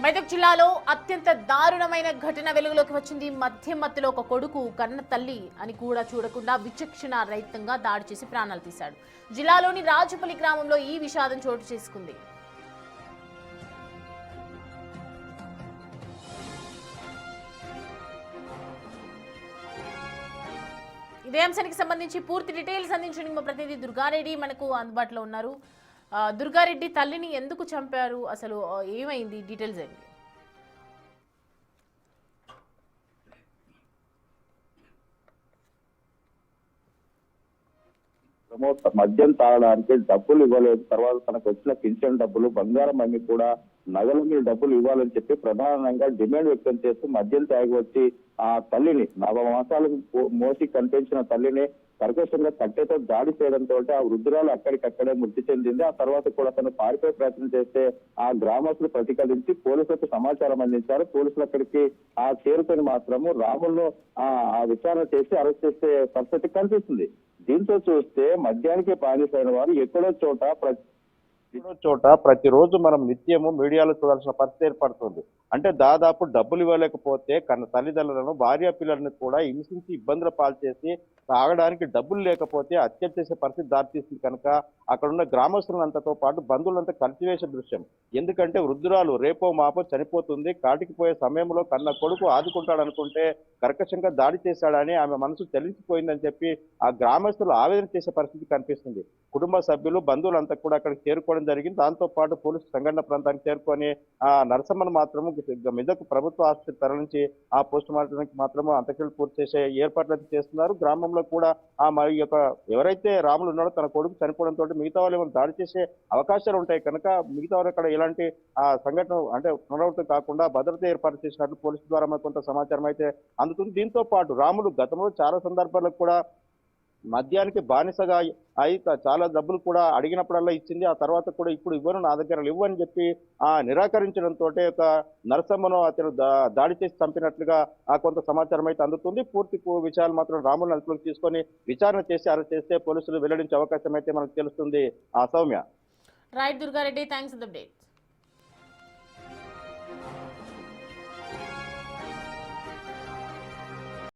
మెదక్ జిల్లాలో అత్యంత దారుణమైన ఘటన వెలుగులోకి వచ్చింది. మధ్య మత్తులో ఒక కొడుకు కన్న తల్లి అని కూడా చూడకుండా విచక్షణ రహితంగా దాడి చేసి ప్రాణాలు తీశాడు. జిల్లాలోని రాజుపల్లి గ్రామంలో ఈ విషాదం చోటు చేసుకుంది. ఇదే అంశానికి సంబంధించి పూర్తి డీటెయిల్స్ అందించడానికి మా ప్రతినిధి దుర్గారెడ్డి మనకు అందుబాటులో ఉన్నారు. దుర్గారెడ్డి, తల్లిని ఎందుకు చంపారు, అసలు ఏమైంది, డీటెయిల్స్ ఏంటి? మద్యం తాగడానికి డబ్బులు ఇవ్వలేదు. తర్వాత తనకు వచ్చిన పింఛన్ డబ్బులు, బంగారం అన్ని కూడా నగల మీద డబ్బులు ఇవ్వాలని చెప్పి ప్రధానంగా డిమాండ్ వ్యక్తం చేస్తూ మద్యం తాగి వచ్చి ఆ తల్లిని, 4 మాసాలు మోసి కనిపించిన తల్లిని కర్కశంగా కట్టెతో దాడి చేయడంతో ఆ వృద్ధురాలు అక్కడికక్కడే మృతి చెందింది. ఆ తర్వాత కూడా తను పారిపోయే ప్రయత్నం చేస్తే ఆ గ్రామస్తులు ప్రతిఘటించి పోలీసులకు సమాచారం అందించారు. పోలీసులు అక్కడికి చేరుకొని మాత్రము రాములను ఆ విచారణ చేసి అరెస్ట్ చేసే పరిస్థితి కనిపిస్తుంది. దీంతో చూస్తే మద్యానికి బానిసైన వారు ఎక్కడో చోట ప్రతిరోజు మనం నిత్యము మీడియాలో చూడాల్సిన పరిస్థితి ఏర్పడుతుంది. అంటే దాదాపు డబ్బులు ఇవ్వలేకపోతే కన్న తల్లిదండ్రులను, భార్య పిల్లలను కూడా హింసించి ఇబ్బందులు పాల్చేసి తాగడానికి డబ్బులు లేకపోతే హత్య చేసే పరిస్థితి దారితీస్తుంది. కనుక అక్కడున్న గ్రామస్తులంతతో పాటు బంధువులంతా కలిసివేసే దృశ్యం. ఎందుకంటే వృద్ధురాలు రేపో మాపో చనిపోతుంది. కాటికి పోయే సమయంలో కన్న కొడుకు ఆదుకుంటాడనుకుంటే కర్కశంగా దాడి చేశాడని ఆమె మనసు చలించిపోయిందని చెప్పి ఆ గ్రామస్తులు ఆవేదన చేసే పరిస్థితి కనిపిస్తుంది. కుటుంబ సభ్యులు, బంధువులంతా కూడా అక్కడికి చేరుకోవడం జరిగింది. దాంతో పాటు పోలీసు సంఘటన ప్రాంతానికి చేరుకొని ఆ నరసమ్మను మాత్రము మెదక్ ప్రభుత్వ ఆసుపత్రి తరలించి ఆ పోస్ట్ మార్టానికి మాత్రము అంత్యక్రియలు పూర్తి చేసే ఏర్పాట్లు అయితే చేస్తున్నారు. గ్రామంలో కూడా మరి యొక్క ఎవరైతే రాములు ఉన్నాడో తన కొడుకు చనిపోవడంతో మిగతా వాళ్ళు ఏమైనా దాడి చేసే అవకాశాలు ఉంటాయి. కనుక మిగతా వారు అక్కడ ఎలాంటి సంఘటన అంటే పునరావృతం కాకుండా భద్రత ఏర్పాటు చేసినట్లు పోలీసు ద్వారా మనకు కొంత సమాచారం అయితే అందుతుంది. దీంతో పాటు రాములు గతంలో చాలా సందర్భాలకు కూడా మద్యానికి బానిసగా అయి చాలా డబ్బులు కూడా అడిగినప్పుడల్లా ఇచ్చింది. ఆ తర్వాత కూడా ఇప్పుడు ఇవ్వను, నా దగ్గర లేవు అని చెప్పి నిరాకరించడంతో ఒక నరసమ్మను అతను దాడి చేసి చంపినట్లుగా కొంత సమాచారం అయితే అందుతుంది. పూర్తి విషయాలు మాత్రం రాములను అదుపులోకి తీసుకొని విచారణ చేసి అరెస్ట్ చేస్తే పోలీసులు వెల్లడించే అవకాశం అయితే మనకు తెలుస్తుంది. Soumya. Right Durga Reddy, thanks for the update.